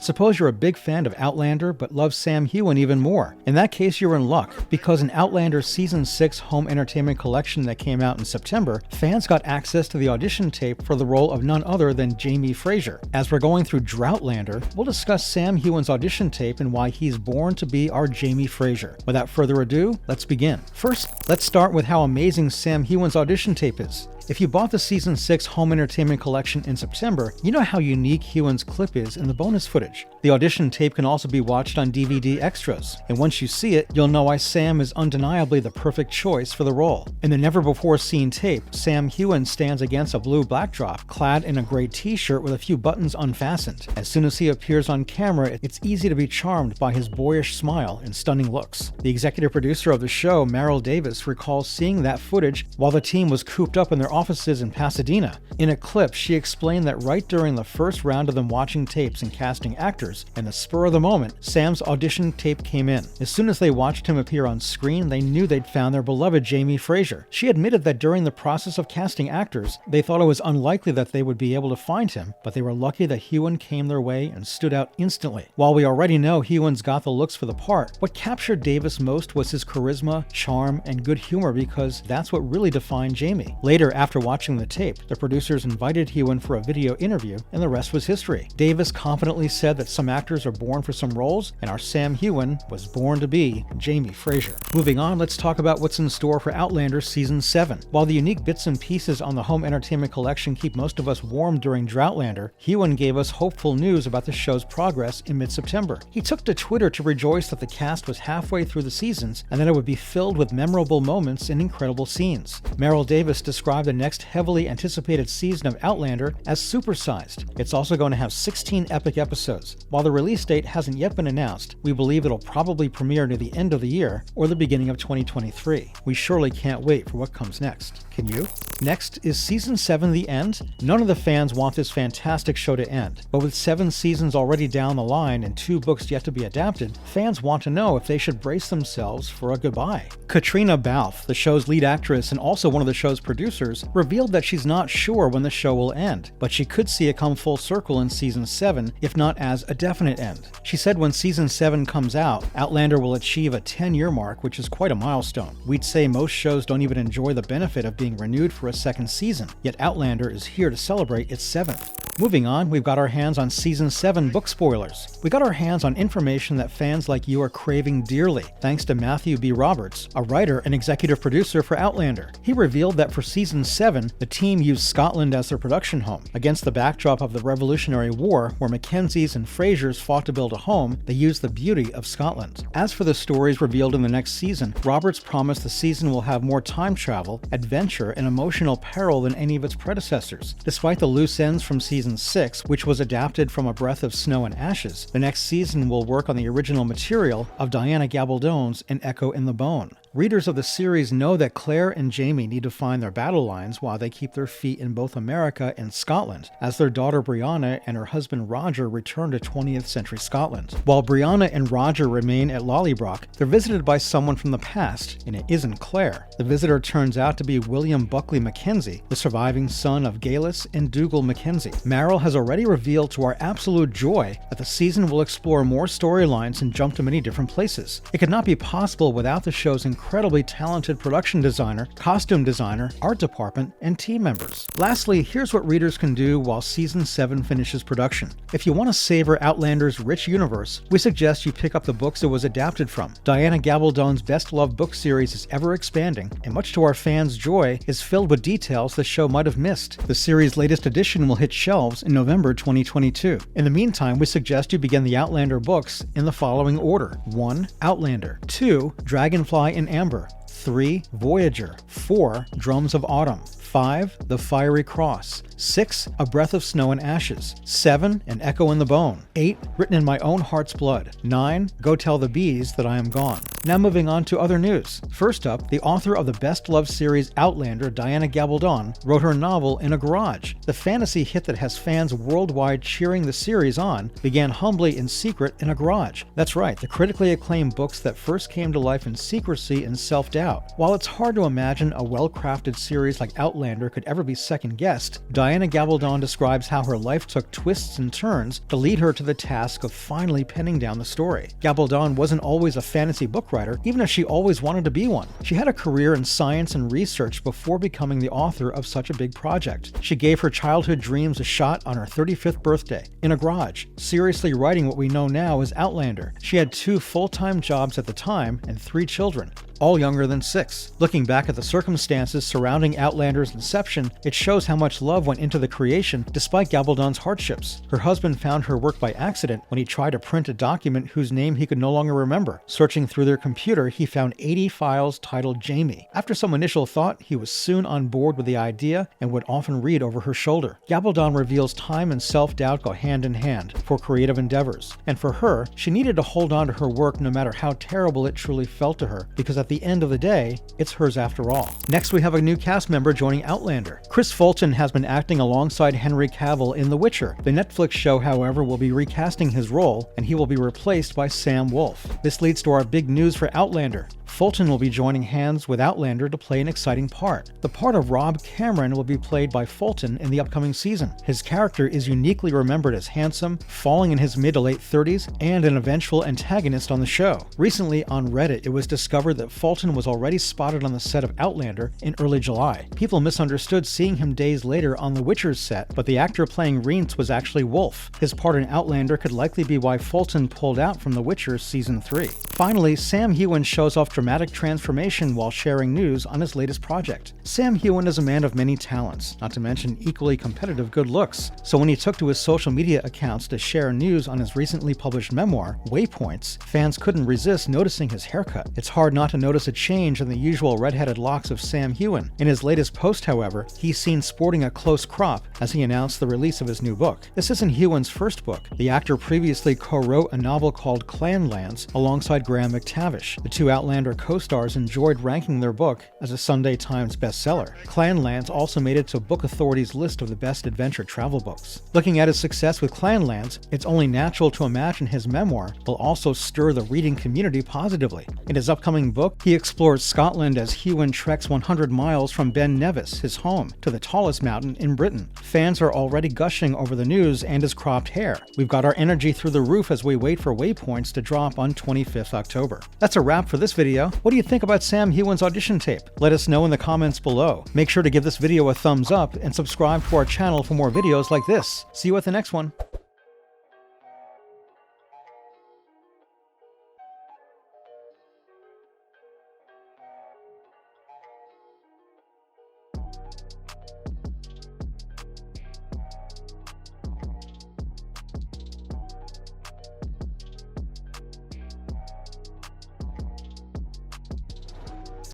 Suppose you're a big fan of Outlander but love Sam Heughan even more. In that case, you're in luck, because in Outlander Season 6 home entertainment collection that came out in September, fans got access to the audition tape for the role of none other than Jamie Fraser. As we're going through Droughtlander, we'll discuss Sam Heughan's audition tape and why he's born to be our Jamie Fraser. Without further ado, let's begin. First, let's start with how amazing Sam Heughan's audition tape is. If you bought the Season 6 home entertainment collection in September, you know how unique Heughan's clip is in the bonus footage. The audition tape can also be watched on DVD extras, and once you see it, you'll know why Sam is undeniably the perfect choice for the role. In the never-before-seen tape, Sam Heughan stands against a blue backdrop, clad in a gray t-shirt with a few buttons unfastened. As soon as he appears on camera, it's easy to be charmed by his boyish smile and stunning looks. The executive producer of the show, Maril Davis, recalls seeing that footage while the team was cooped up in their offices in Pasadena. In a clip, she explained that right during the first round of them watching tapes and casting actors, in the spur of the moment, Sam's audition tape came in. As soon as they watched him appear on screen, they knew they'd found their beloved Jamie Fraser. She admitted that during the process of casting actors, they thought it was unlikely that they would be able to find him, but they were lucky that Heughan came their way and stood out instantly. While we already know Heughan's got the looks for the part, what captured Davis most was his charisma, charm, and good humor, because that's what really defined Jamie. Later, after watching the tape, the producers invited Heughan for a video interview, and the rest was history. Davis confidently said that some actors are born for some roles, and our Sam Heughan was born to be Jamie Fraser. Moving on, let's talk about what's in store for Outlander Season 7. While the unique bits and pieces on the home entertainment collection keep most of us warm during Droughtlander, Heughan gave us hopeful news about the show's progress in mid-September. He took to Twitter to rejoice that the cast was halfway through the seasons and that it would be filled with memorable moments and incredible scenes. Maril Davis described the next heavily anticipated season of Outlander as supersized. It's also going to have 16 epic episodes. While the release date hasn't yet been announced, we believe it'll probably premiere near the end of the year or the beginning of 2023. We surely can't wait for what comes next. Can you? Next, is Season 7 the end? None of the fans want this fantastic show to end, but with 7 seasons already down the line and 2 books yet to be adapted, fans want to know if they should brace themselves for a goodbye. Katrina Balfe, the show's lead actress and also one of the show's producers, revealed that she's not sure when the show will end, but she could see it come full circle in Season 7, if not as a definite end. She said when Season 7 comes out, Outlander will achieve a 10-year mark, which is quite a milestone. We'd say most shows don't even enjoy the benefit of being renewed for a second season, yet Outlander is here to celebrate its 7th. Moving on, we've got our hands on Season 7 book spoilers. We got our hands on information that fans like you are craving dearly, thanks to Matthew B. Roberts, a writer and executive producer for Outlander. He revealed that for Season 7, the team used Scotland as their production home. Against the backdrop of the Revolutionary War, where Mackenzies and Frasers fought to build a home, they used the beauty of Scotland. As for the stories revealed in the next season, Roberts promised the season will have more time travel, adventure, and emotional peril than any of its predecessors. Despite the loose ends from Season 6, which was adapted from A Breath of Snow and Ashes, the next season will work on the original material of Diana Gabaldon's An Echo in the Bone. Readers of the series know that Claire and Jamie need to find their battle lines while they keep their feet in both America and Scotland, as their daughter Brianna and her husband Roger return to 20th century Scotland. While Brianna and Roger remain at Lollybrock, they're visited by someone from the past, and it isn't Claire. The visitor turns out to be William Buckley Mackenzie, the surviving son of Galus and Dougal Mackenzie. Maril has already revealed to our absolute joy that the season will explore more storylines and jump to many different places. It could not be possible without the show's incredibly talented production designer, costume designer, art department, and team members. Lastly, here's what readers can do while Season 7 finishes production. If you want to savor Outlander's rich universe, we suggest you pick up the books it was adapted from. Diana Gabaldon's best-loved book series is ever expanding, and much to our fans' joy, is filled with details the show might have missed. The series' latest edition will hit shelves in November 2022. In the meantime, we suggest you begin the Outlander books in the following order: 1. Outlander, 2. Dragonfly and Amber, 3. Voyager, 4. Drums of Autumn, 5. The Fiery Cross, 6. A Breath of Snow and Ashes, 7. An Echo in the Bone, 8. Written in My Own Heart's Blood, 9. Go Tell the Bees That I Am Gone. Now moving on to other news. First up, the author of the best-loved series Outlander, Diana Gabaldon, wrote her novel In a Garage. The fantasy hit that has fans worldwide cheering the series on began humbly in secret in a garage. That's right, the critically acclaimed books that first came to life in secrecy and self-doubt out. While it's hard to imagine a well-crafted series like Outlander could ever be second-guessed, Diana Gabaldon describes how her life took twists and turns to lead her to the task of finally penning down the story. Gabaldon wasn't always a fantasy book writer, even if she always wanted to be one. She had a career in science and research before becoming the author of such a big project. She gave her childhood dreams a shot on her 35th birthday, in a garage, seriously writing what we know now as Outlander. She had 2 full-time jobs at the time and 3 children, all younger than 6. Looking back at the circumstances surrounding Outlander's inception, it shows how much love went into the creation despite Gabaldon's hardships. Her husband found her work by accident when he tried to print a document whose name he could no longer remember. Searching through their computer, he found 80 files titled Jamie. After some initial thought, he was soon on board with the idea and would often read over her shoulder. Gabaldon reveals time and self-doubt go hand in hand for creative endeavors, and for her, she needed to hold on to her work no matter how terrible it truly felt to her, because at the end of the day, it's hers after all. Next, we have a new cast member joining Outlander. Chris Fulton has been acting alongside Henry Cavill in The Witcher. The Netflix show, however, will be recasting his role, and he will be replaced by Sam Wolf. This leads to our big news for Outlander. Fulton will be joining hands with Outlander to play an exciting part. The part of Rob Cameron will be played by Fulton in the upcoming season. His character is uniquely remembered as handsome, falling in his mid to late 30s, and an eventual antagonist on the show. Recently, on Reddit, it was discovered that Fulton was already spotted on the set of Outlander in early July. People misunderstood seeing him days later on The Witcher's set, but the actor playing Reince was actually Wolf. His part in Outlander could likely be why Fulton pulled out from The Witcher Season 3. Finally, Sam Heughan shows off dramatic transformation while sharing news on his latest project. Sam Heughan is a man of many talents, not to mention equally competitive good looks, so when he took to his social media accounts to share news on his recently published memoir, Waypoints, fans couldn't resist noticing his haircut. It's hard not to notice a change in the usual red-headed locks of Sam Heughan. In his latest post, however, he's seen sporting a close crop as he announced the release of his new book. This isn't Heughan's first book. The actor previously co-wrote a novel called Clanlands alongside Graham McTavish. The 2 Outlander co-stars enjoyed ranking their book as a Sunday Times bestseller. Clanlands also made it to Book Authority's list of the best adventure travel books. Looking at his success with Clanlands, it's only natural to imagine his memoir will also stir the reading community positively. In his upcoming book, he explores Scotland as Heughan treks 100 miles from Ben Nevis, his home, to the tallest mountain in Britain. Fans are already gushing over the news and his cropped hair. We've got our energy through the roof as we wait for Waypoints to drop on 25th October. That's a wrap for this video. What do you think about Sam Heughan's audition tape? Let us know in the comments below. Make sure to give this video a thumbs up and subscribe to our channel for more videos like this. See you at the next one.